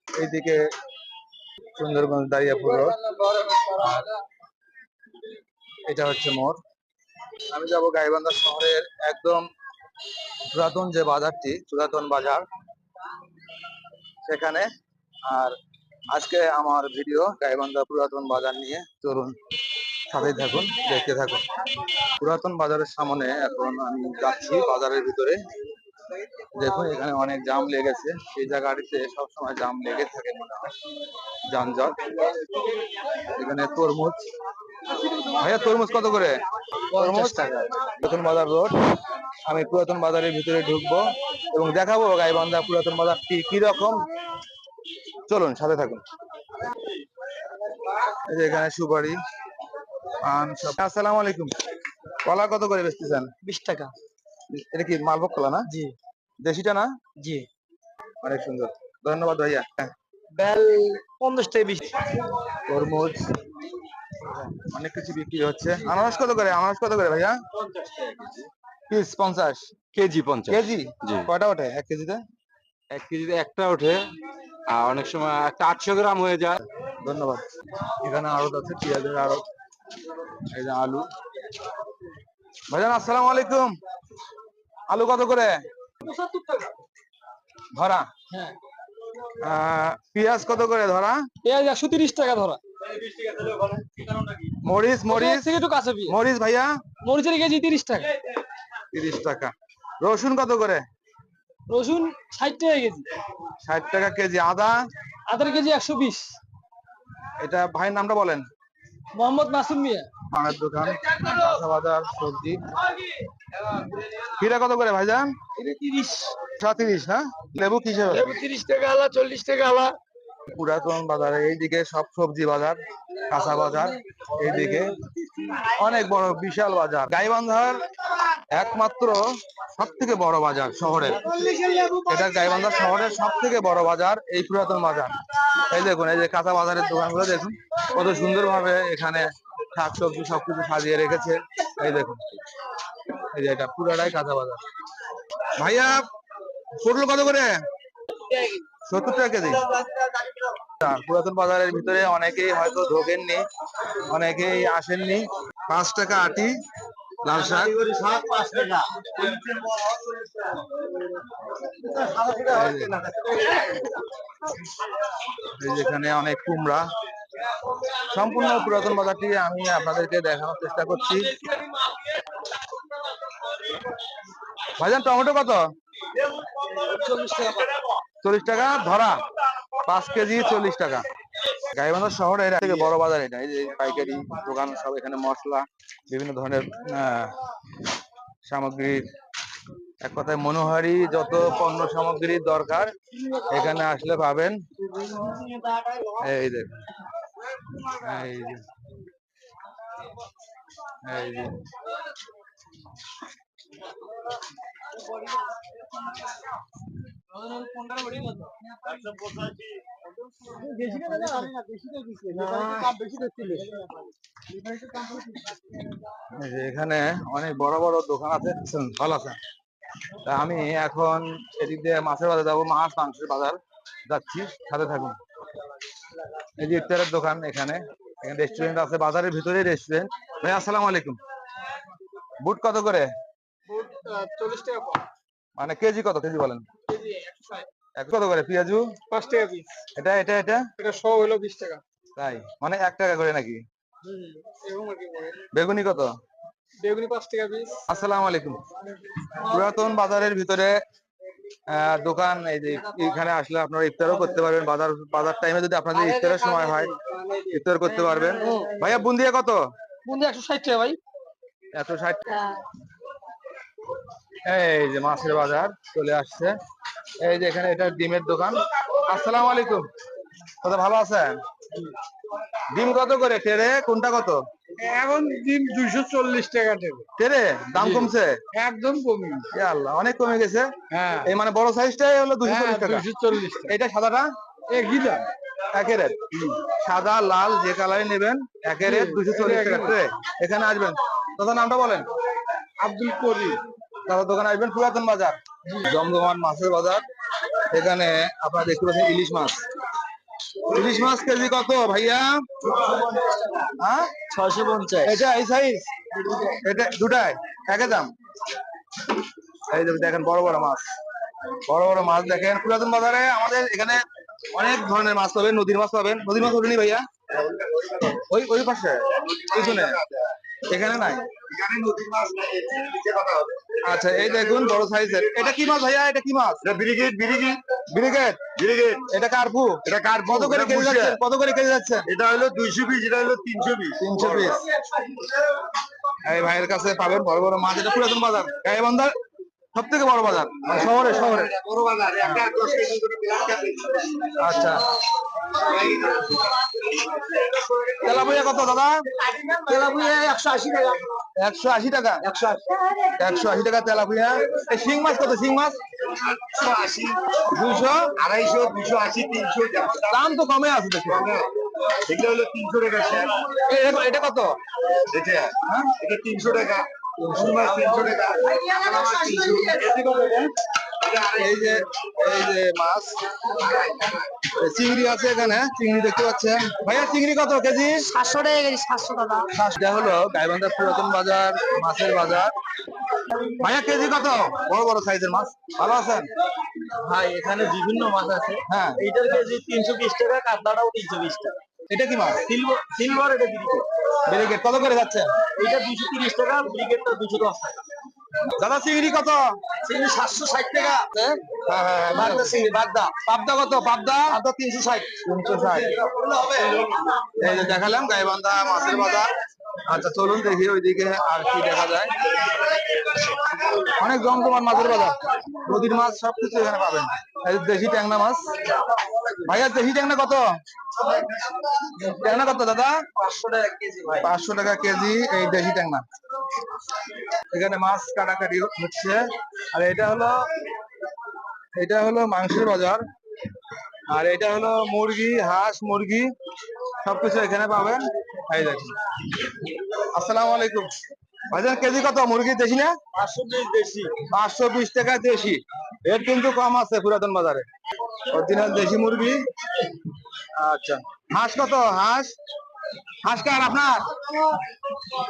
এইদিকে সুন্দরগঞ্জ দারিয়াপুর রোড, এটা হচ্ছে মোড়। আমি যাব গাইবান্ধা শহরের একদম পুরাতন যে বাজারটি, পুরাতন বাজার, সেখানে। আর আজকে আমার ভিডিও গাইবান্ধা পুরাতন বাজার নিয়ে। চলুন সাথেই থাকুন, দেখতে থাকুন। পুরাতন বাজারের সামনে এখন আমি যাচ্ছি, বাজারের ভিতরে। দেখুন এখানে অনেক জাম লেগেছে, এই জায়গাটিতে সবসময় জাম লেগে থাকে মনে হয়, যানজট। এখানে তরমুজ, ভাইয়া তরমুজ কত করে? 50 টাকা। পুরাতন বাজার রোড। আমি পুরাতন বাজারের ভিতরে ঢুকবো এবং দেখাবো গাইবান্ধা পুরাতন বাজারটি কি রকম। চলুন সাথে থাকুন। এই যে এখানে সুপারি, পান সব। আসসালামু আলাইকুম। কলা কত করে বেচতেছেন? 20 টাকা। এটা কি মালভোগ কলা না? জি দেশিটা না? জি। অনেক সুন্দর, ধন্যবাদ ভাইয়া। বেল 50 থেকে 20। তরমুজ, অনেক কিছু বিক্রি হচ্ছে। আনারস কত করে? আনারস কত করে ভাইয়া? 50 টাকা কেজি। পিস 50? কেজি 50। কেজি? জি। কয়টা ওঠে এক কেজিতে? 1 কেজিতে একটা ওঠে, আর অনেক সময় একটা 800 গ্রাম হয়ে যায়। ধন্যবাদ। এখানে আড়ত আছে, পেঁয়াজের আড়ত। এই যে আলু। ভাইজান আসসালামু আলাইকুম। আলু কত করে? 75 টাকা ধরা? হ্যাঁ। পেঁয়াজ কত করে ধরা? পেঁয়াজ 130 টাকা ধরা। মরিচ, মরিচ থেকে একটু কাছে পেঁয়াজ। মরিচ ভাইয়া? মরিচের কেজি 30 টাকা। 30 টাকা। রসুন কত করে? রসুন 60 টাকা কেজি। 60 টাকা কেজি। আদা? আদার কেজি 120। এটা ভাইয়ের নামটা বলেন। মোহাম্মদ মাসুম মিয়া। পানের দোকান, কাঁচা বাজার, সবজি। খিরা কত করে ভাইজান? এটা 30। 30 না? লেবু কিসের? লেবু 30 টাকা আলা, 40 টাকা আলা। পুরাতন বাজারে এইদিকে সব সবজি বাজার, কাঁচা বাজার। এইদিকে অনেক বড় বিশাল বাজার। গাইবান্ধার একমাত্র সব থেকে বড় বাজার শহরের, এটা গাইবান্ধা শহরের সব থেকে বড় বাজার, এই পুরাতন বাজার। এই দেখুন, এই যে কাঁচা বাজারের দোকানগুলো দেখুন কত সুন্দর ভাবে এখানে শাকসবজি সবকিছু সাজিয়ে রেখেছে। এই দেখুন, এই যে এটা পুরাটাই কাঁচা বাজার। ভাইয়া পটল কত করে? 70 টাকা কেজি। পুরাতন বাজারের ভিতরে অনেকেই হয়তো ঢোকেননি, অনেকেই আসেননি। 5 টাকা আটি লাল শাক। এখানে অনেক কুমড়া। সম্পূর্ণ পুরাতন বাজারটি আমি আপনাদেরকে দেখানোর চেষ্টা করছি। ভাইজান টমেটো কত? 40 টাকা ধরা, 5 কেজি 40 টাকা। গাইবান্ধা শহরে এর থেকে বড় বাজার এটা। এই যে পাইকারি দোকান সব, এখানে মশলা, বিভিন্ন ধরনের সামগ্রীর, এক কথায় মনোহারি যত পণ্য সামগ্রীর দরকার এখানে আসলে পাবেন। এই যে এই যে এই যে এখানে অনেক বড় বড় দোকান আছে, ভালো আছে। তা আমি এখন এদিক দিয়ে মাছের বাজার যাবো, মাছ মাংসের বাজার যাচ্ছি, সাথে থাকুন। এই যে ইফতারের দোকান, এখানে এখানে রেস্টুরেন্ট আছে, বাজারের ভিতরে রেস্টুরেন্ট। ভাই আসসালামু আলাইকুম। বুট কত করে? বুট 40 টাকা। মানে কেজি কত? কেজি বলেন। কেজি 160। কত করে পেঁয়াজু? 5 টাকা পিস। এটা এটা এটা এটা সব হলো 20 টাকা। তাই? মানে 1 টাকা করে নাকি? এরকম আর কি করে। বেগুনি কত? বেগুনি 5 টাকা পিস। আসসালামু আলাইকুম। পুরাতন বাজারের ভিতরে দোকান, এই যে এখানে আসলে আপনারা ইফতারও করতে পারবেন। বাজার টাইমে যদি আপনাদের ইফতারের সময় হয়, ইফতার করতে পারবেন। ভাইয়া বুন্দিয়া কত? বুন্দি 160 টাকা ভাই। 160। এই যে মাছের বাজার চলে আসছে। এই যে এখানে এটা ডিমের দোকান। আসসালামু আলাইকুম, দাদা ভালো আছেন? ডিম কত করে টেরে? কোনটা কত? এখন ডিম 240 টাকা টেরে দাম কমছে? একদম কমে। ইয়া আল্লাহ, অনেক কমে গেছে। হ্যাঁ, এই মানে বড় সাইজটাই হলো 240 টাকা। 240 টাকা। এটা সাদাটা একই দাম। একের রেট। সাদা লাল যে কালারে নেবেন একের রেট 240 টাকা ট্রে। এখানে আসবেন, দাদা নামটা বলেন। আব্দুল করিম। দাদার দোকানে আসবেন, পুরাতন বাজার, জমজমান মাছের বাজার। এখানে আপনারা দেখতে পাচ্ছেন ইলিশ মাছ। ইলিশ মাছ কেজি কত ভাইয়া? হ্যাঁ 650। এটা এই সাইজ, এটা দুটায় একই দাম। এই যে দেখেন বড় বড় মাছ, বড় বড় মাছ দেখেন। পুরাতন বাজারে আমাদের এখানে অনেক ধরনের মাছ পাবেন, নদীর মাছ পাবেন। নদীর মাছ ওঠেনি ভাইয়া? ওই ওই পাশে পিছনে, এখানে নাই। আচ্ছা এই দেখুন বড় সাইজের। এটা কি মাছ ভাইয়া? এটা কি মাছ? ব্রিগেড ব্রিগেড ব্রিগেড। ব্রিগেড। এটা কার্পু। এটা কার্পু, কত করে এটা কেজি মুশিয়া। যাচ্ছে? কত করে কেজি যাচ্ছে? এটা হলো 200 পিস, এটা হলো 300 পিস। 300 পিস। এই ভাইয়ের কাছে পাবেন বড় বড় মাছ। এটা পুরাতন বাজার, গাইবান্ধার সব থেকে বড় বাজার শহরে শহরে। বড় বাজার, একটা 10 কেজি করে প্লাস্টিক আছে। আচ্ছা তেলাপিয়া কত দাদা? তেলাপিয়া 180 টাকা। 180 টাকা। 180। 180 টাকা তেলাপিয়া। এই শিং মাছ কত? শিং মাছ 180, 200। 250, 280, 300। দাম তো কমে আছে দেখি। এগুলো হলো 300 টাকা শেয়ার। এটা কত? এটা হ্যাঁ, এটা 300 টাকা। 300 মাছ 300 টাকা। কাতলা মাছ 300। এই যে এই যে মাছ, চিংড়ি আছে এখানে। চিংড়ি দেখতে পাচ্ছেন ভাইয়া। চিংড়ি কত কেজি? 700 টাকা কেজি। 700 টাকা। এটা হলো গাইবান্ধার পুরাতন বাজার, মাছের বাজার। ভাইয়া কেজি কত? বড় বড় সাইজের মাছ। ভালো আছেন ভাই এখানে বিভিন্ন মাছ আছে। হ্যাঁ। এইটার কেজি 320 টাকা, কাতলাটাও 320 টাকা। এটা কি মাছ? সিলভার সিলভার, এটা ব্রিগেড। ব্রিগেড কত করে যাচ্ছে? এটা 230 টাকা, ব্রিগেডটা 210 টাকা। দাদা চিংড়ি কত? চিংড়ি 760 টাকা। হ্যাঁ হ্যাঁ হ্যাঁ, বাগদা চিংড়ি, বাগদা। পাবদা কত? পাবদা আদা 360। 360। এই যে দেখালাম গাইবান্ধা মাছের বাজার। আচ্ছা চলুন দেখি ওইদিকে আর কি দেখা যায়। অনেক জমজমাট মাছের বাজার, নদীর মাছ সবকিছু এখানে পাবেন। এই যে দেশি ট্যাংরা মাছ। ভাইয়া দেশি ট্যাংরা কত? ট্যাংরা কত দাদা? 500 টাকা কেজি ভাই। 500 টাকা কেজি এই দেশি ট্যাংরা। এখানে মাছ কাটাকাটি হচ্ছে। আর এটা হলো মাংসের বাজার। আর এটা হলো মুরগি, হাঁস, মুরগি সবকিছু এখানে পাবেন। এই দেখুন। আসসালামু আলাইকুম ভাইজান, কেজি কত মুরগি দেশি না? 520 বেশি। 520 টাকা দেশি। রেট কিন্তু কম আছে পুরাতন বাজারে। অরিজিনাল দেশি মুরগি। আচ্ছা হাঁস কত? হাঁস হাঁস কার আপনার?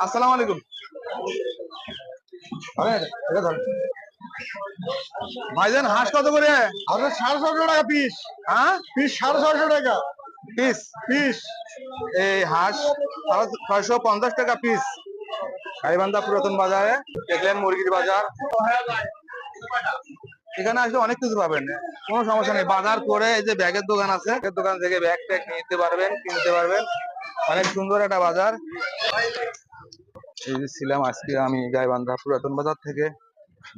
আসসালামু আলাইকুম। এটা ধরেন। ভাইজান হাঁস কত করে? আপনার 650 টাকা পিস। হ্যাঁ পিস 650 টাকা পিস। পিস। এই হাঁস 650 টাকা পিস। গাইবান্ধা পুরাতন বাজারে দেখলেন মুরগির বাজার। এখানে আসলে অনেক কিছু পাবেন, কোনো সমস্যা নেই। বাজার করে এই যে ব্যাগের দোকান আছে, ব্যাগের দোকান থেকে ব্যাগ ট্যাগ নিতে পারবেন, কিনতে পারবেন। অনেক সুন্দর একটা বাজার। এই যে ছিলাম আজকে আমি গাইবান্ধা পুরাতন বাজার থেকে।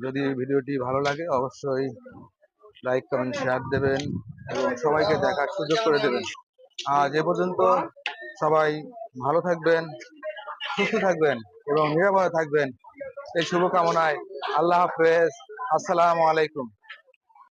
যদি ভিডিওটি ভালো লাগে অবশ্যই লাইক কমেন্ট শেয়ার দেবেন এবং সবাইকে দেখার সুযোগ করে দেবেন। আজ এ পর্যন্ত। সবাই ভালো থাকবেন, সুস্থ থাকবেন এবং নিরাপদে থাকবেন এই শুভকামনায়। আল্লাহ হাফেজ। আসসালামু আলাইকুম।